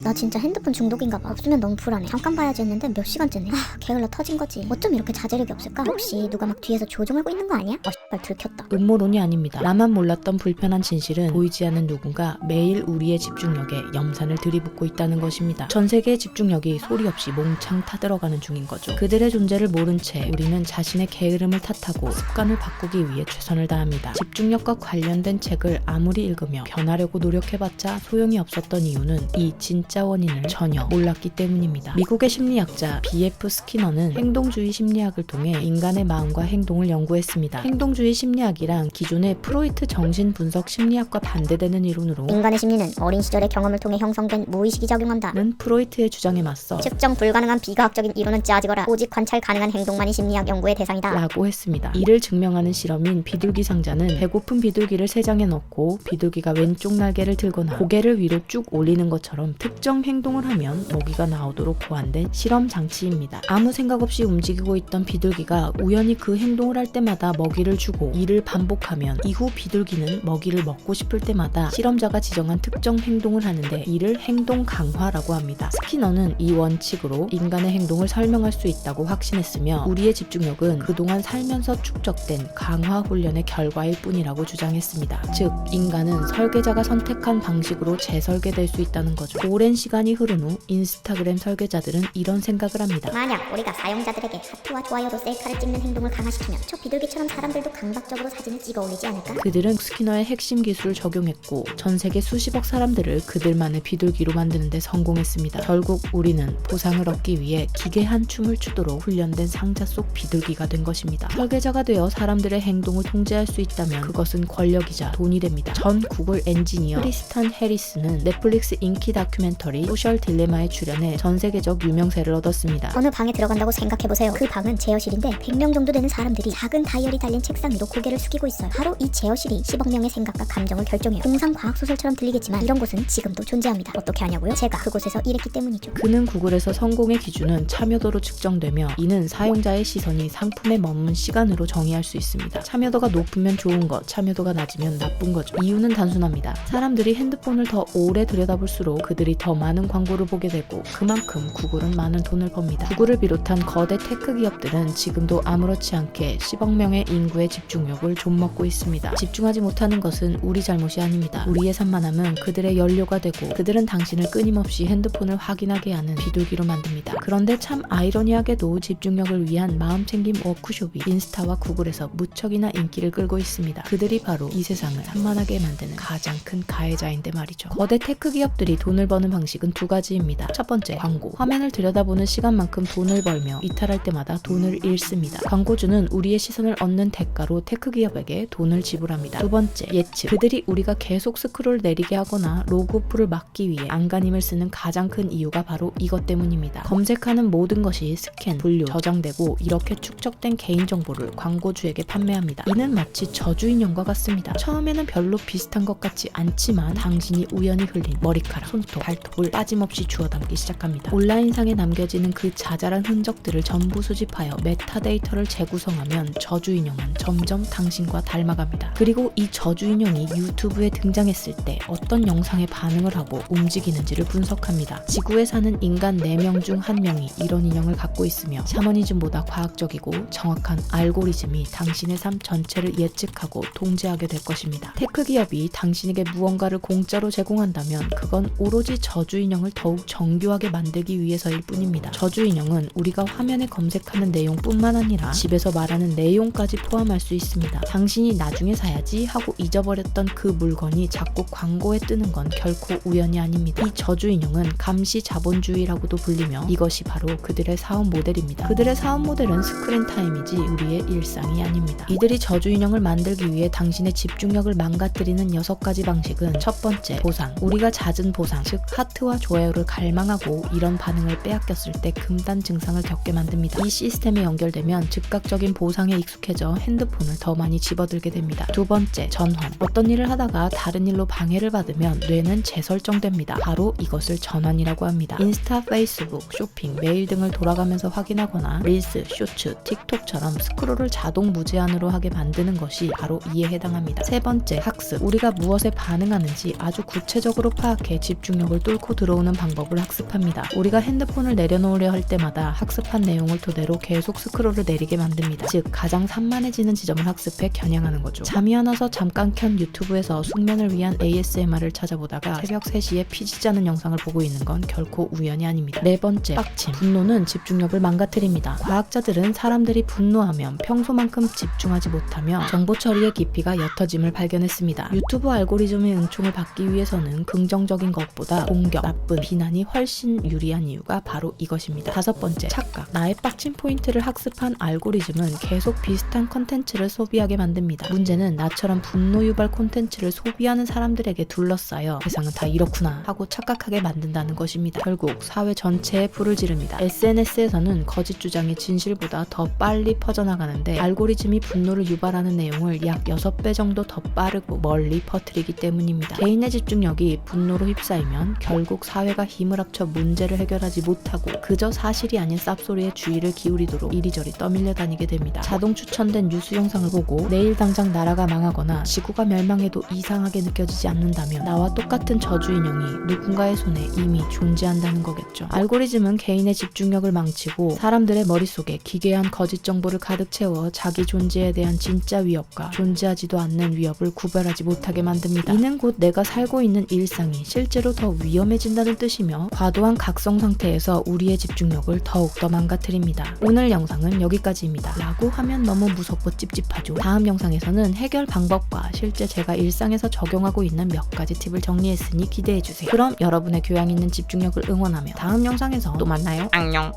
나 진짜 핸드폰 중독인가 봐. 없으면 너무 불안해. 잠깐 봐야지 했는데 몇 시간째네. 게을러 터진 거지. 어쩜 이렇게 자제력이 없을까? 혹시 누가 막 뒤에서 조종하고 있는 거 아니야? 씨발 들켰다. 음모론이 아닙니다. 나만 몰랐던 불편한 진실은 보이지 않는 누군가 매일 우리의 집중력에 염산을 들이붓고 있다는 것입니다. 전 세계의 집중력이 소리 없이 몽창 타들어가는 중인 거죠. 그들의 존재를 모른 채 우리는 자신의 게으름을 탓하고 습관을 바꾸기 위해 최선을 다합니다. 집중력과 관련된 책을 아무리 읽으며 변하려고 노력해봤자 소용이 없었던 이유는 이 진짜 원인을 전혀 몰랐기 때문입니다. 미국의 심리학자 B.F. 스키너는 행동주의 심리학을 통해 인간의 마음과 행동을 연구했습니다. 행동주의 심리학이란 기존의 프로이트 정신분석 심리학과 반대되는 이론으로 인간의 심리는 어린 시절의 경험을 통해 형성된 무의식이 작용한다. 는 프로이트의 주장에 맞서 측정 불가능한 비과학적인 이론은 짜지거라. 오직 관찰 가능한 행동만이 심리학 연구의 대상이다. 라고 했습니다. 이를 증명하는 실험인 비둘기 상자는 배고픈 비둘기를 세 장에 넣고 비둘기가 왼쪽 날개를 들거나 고개를 위로 쭉 올리는 것처럼 특정 행동을 하면 먹이가 나오도록 고안된 실험 장치입니다. 아무 생각 없이 움직이고 있던 비둘기가 우연히 그 행동을 할 때마다 먹이를 주고 이를 반복하면 이후 비둘기는 먹이를 먹고 싶을 때마다 실험자가 지정한 특정 행동을 하는데 이를 행동 강화라고 합니다. 스키너는 이 원칙으로 인간의 행동을 설명할 수 있다고 확신했으며 우리의 집중력은 그동안 살면서 축적된 강화 훈련의 결과일 뿐이라고 주장했습니다. 즉 인간은 설계자가 선택한 방식으로 재설계될 수 있다는 거죠. 오랜 시간이 흐른 후 인스타그램 설계자들은 이런 생각을 합니다. 만약 우리가 사용자들에게 하트와 좋아요로 셀카를 찍는 행동을 강화시키면 저 비둘기처럼 사람들도 강박적으로 사진을 찍어 올리지 않을까? 그들은 스키너의 핵심 기술을 적용했고 전 세계 수십억 사람들을 그들만의 비둘기로 만드는 데 성공했습니다. 결국 우리는 보상을 얻기 위해 기괴한 춤을 추도록 훈련된 상자 속 비둘기가 된 것입니다. 설계자가 되어 사람들의 행동을 통제할 수 있다면 그것은 권력이자 돈이 됩니다. 전 구글 엔지니어 크리스탄 해리스는 넷플릭스 인기 다큐멘터리 소셜 딜레마에 출연해 전 세계적 유명세를 얻었습니다. 어느 방에 들어간다고 생각해보세요. 그 방은 제어실인데 100명 정도 되는 사람들이 작은 다이얼이 달린 책상 위로 고개를 숙이고 있어요. 바로 이 제어실이 10억 명의 생각과 감정을 결정해요. 공상 과학소설처럼 들리겠지만 이런 곳은 지금도 존재합니다. 어떻게 하냐고요? 제가 그곳에서 일했기 때문이죠. 그는 구글에서 성공의 기준은 참여도로 측정되며 이는 사용자의 시선이 상품에 머문 시간으로 정의할 수 있습니다. 참여도가 높으면 좋은 것, 참여도가 낮으면 나쁜 거죠. 이유는 단순합니다. 사람들이 핸드폰을 더 오래 들여다볼수록 그들이 더 많은 광고를 보게 되고 그만큼 구글은 많은 돈을 법니다. 구글을 비롯한 거대 테크 기업들은 지금도 아무렇지 않게 10억 명의 인구의 집중력을 좀먹고 있습니다. 집중하지 못하는 것은 우리 잘못이 아닙니다. 우리의 산만함은 그들의 연료가 되고 그들은 당신을 끊임없이 핸드폰을 확인하게 하는 비둘기로 만듭니다. 그런데 참 아이러니하게도 집중력을 위한 마음챙김 워크숍이 인스타와 구글에서 무척이나 인기를 끌고 있습니다. 그들이 바로 이 세상을 산만하게 만드는 가장 큰 가해자인데 말이죠. 거대 테크 기업들이 돈을 버는 방식은 두 가지입니다. 첫 번째, 광고. 화면을 들여다보는 시간만큼 돈을 벌며 이탈할 때마다 돈을 잃습니다. 광고주는 우리의 시선을 얻는 대가로 테크 기업에게 돈을 지불합니다. 두 번째, 예측. 그들이 우리가 계속 스크롤 내리게 하거나 로그오프를 막기 위해 안간힘을 쓰는 가장 큰 이유가 바로 이것 때문입니다. 검색하는 모든 것이 스캔, 분류, 저장되고 이렇게 축적된 개인정보를 광고주에게 판매합니다. 이는 마치 저주인형과 같습니다. 처음에는 별로 비슷한 것 같지 않지만 당신이 우연히 흘린 머리카락, 손톱, 발톱을 빠짐없이 주워 담기 시작합니다. 온라인상에 남겨지는 그 자잘한 흔적들을 전부 수집하여 메타데이터를 재구성하면 저주인형은 점점 당신과 닮아갑니다. 그리고 이 저주인형이 유튜브에 등장했을 때 어떤 영상에 반응을 하고 움직이는지를 분석합니다. 지구에 사는 인간 4명 중 1명이 이런 인형을 갖고 있으며 샤머니즘보다 과학적이고 정확한 알고리즘이 당신의 삶 전체를 예측하고 통제하게 될 것입니다. 테크 기업이 당신에게 무언가를 공짜로 제공한다면 그건 오로지 저주인형을 더욱 정교하게 만들기 위해서일 뿐입니다. 저주인형은 우리가 화면에 검색하는 내용뿐만 아니라 집에서 말하는 내용까지 포함할 수 있습니다. 당신이 나중에 사야지 하고 잊어버렸던 그 물건이 자꾸 광고에 뜨는 건 결코 우연이 아닙니다. 이 저주인형은 감시 자본주의라고도 불리며 이것이 바로 그들의 사업 모델입니다. 그들의 사업 모델은 스크린 타임이지 우리의 일상이 아닙니다. 이들이 저주인형을 만들기 위해 당신의 집중력을 망가뜨리는 6가지 방식은 첫 번째, 보상. 우리가 잦은 보상, 즉 하트와 좋아요를 갈망하고 이런 반응을 빼앗겼을 때 금단 증상을 겪게 만듭니다. 이 시스템에 연결되면 즉각적인 보상에 익숙해져 핸드폰을 더 많이 집어들게 됩니다. 두 번째, 전환. 어떤 일을 하다가 다른 일로 방해를 받으면 뇌는 재설정됩니다. 바로 이것을 전환이라고 합니다. 인스타, 페이스북, 쇼핑, 메일 등을 돌아가면서 확인하거나 릴스, 쇼츠, 틱톡처럼 스크롤을 자동 무제한으로 하게 만드는 것이 바로 이에 해당합니다. 세 번째, 학습. 우리가 무엇에 반응하는지 아주 구체적으로 파악해 집중력을 뚫고 들어오는 방법을 학습합니다. 우리가 핸드폰을 내려놓으려 할 때마다 학습한 내용을 토대로 계속 스크롤을 내리게 만듭니다. 즉 가장 산만해지는 지점을 학습해 겨냥하는 거죠. 잠이 안 와서 잠깐 켠 유튜브에서 숙면을 위한 ASMR을 찾아보다가 새벽 3시에 피지 짜는 영상을 보고 있는 건 결코 우연이 아닙니다. 네 번째, 빡침. 분노는 집중력을 망가뜨립니다. 과학자들은 사람들이 분노하면 평소만큼 집중하지 못하며 정보 처리의 깊이가 옅어짐을 발견했습니다. 유튜브 알고리즘의 응총을 받기 위해서는 긍정적인 것보다 공격, 나쁜, 비난이 훨씬 유리한 이유가 바로 이것입니다. 다섯 번째, 착각. 나의 빡침 포인트를 학습한 알고리즘은 계속 비슷한 컨텐츠를 소비하게 만듭니다. 문제는 나처럼 분노 유발 콘텐츠를 소비하는 사람들에게 둘러싸여 세상은 다 이렇구나 하고 착각하게 만든다는 것입니다. 결국 사회 전체에 불을 지릅니다. SNS에서는 거짓 주장이 진실보다 더 빨리 퍼져나가는데 알고리즘이 분노를 유발하는 내용을 약 6배 정도 더 빠르고 멀리 퍼뜨리기 때문입니다. 개인의 집중력이 분노로 휩싸이면 결국 사회가 힘을 합쳐 문제를 해결하지 못하고 그저 사실이 아닌 쌉소리에 주의를 기울이도록 이리저리 떠밀려 다니게 됩니다. 자동 추천된 뉴스 영상을 보고 내일 당장 나라가 망하거나 지구가 멸망해도 이상하게 느껴지지 않는다면 나와 똑같은 저주 인형이 누군가의 손에 이미 존재한다는 거겠죠. 알고리즘은 개인의 집중력을 망치고 사람들의 머릿속에 기괴한 거짓 정보를 가득 채워 자기 존재에 대한 진짜 위협과 존재하지도 않는 위협을 구별하지 못하게 만듭니다. 이는 곧 내가 살고 있는 일상이 실제로 더 위험해진다는 뜻이며 과도한 각성 상태에서 우리의 집중력을 더욱더 망가뜨립니다. 오늘 영상은 여기까지입니다. 라고 하면 너무 무섭고 찝찝하죠. 다음 영상에서는 해결 방법과 실제 제가 일상에서 적용하고 있는 몇 가지 팁을 정리했으니 기대해주세요. 그럼 여러분의 교양 있는 집중력을 응원하며 다음 영상에서 또 만나요. 안녕.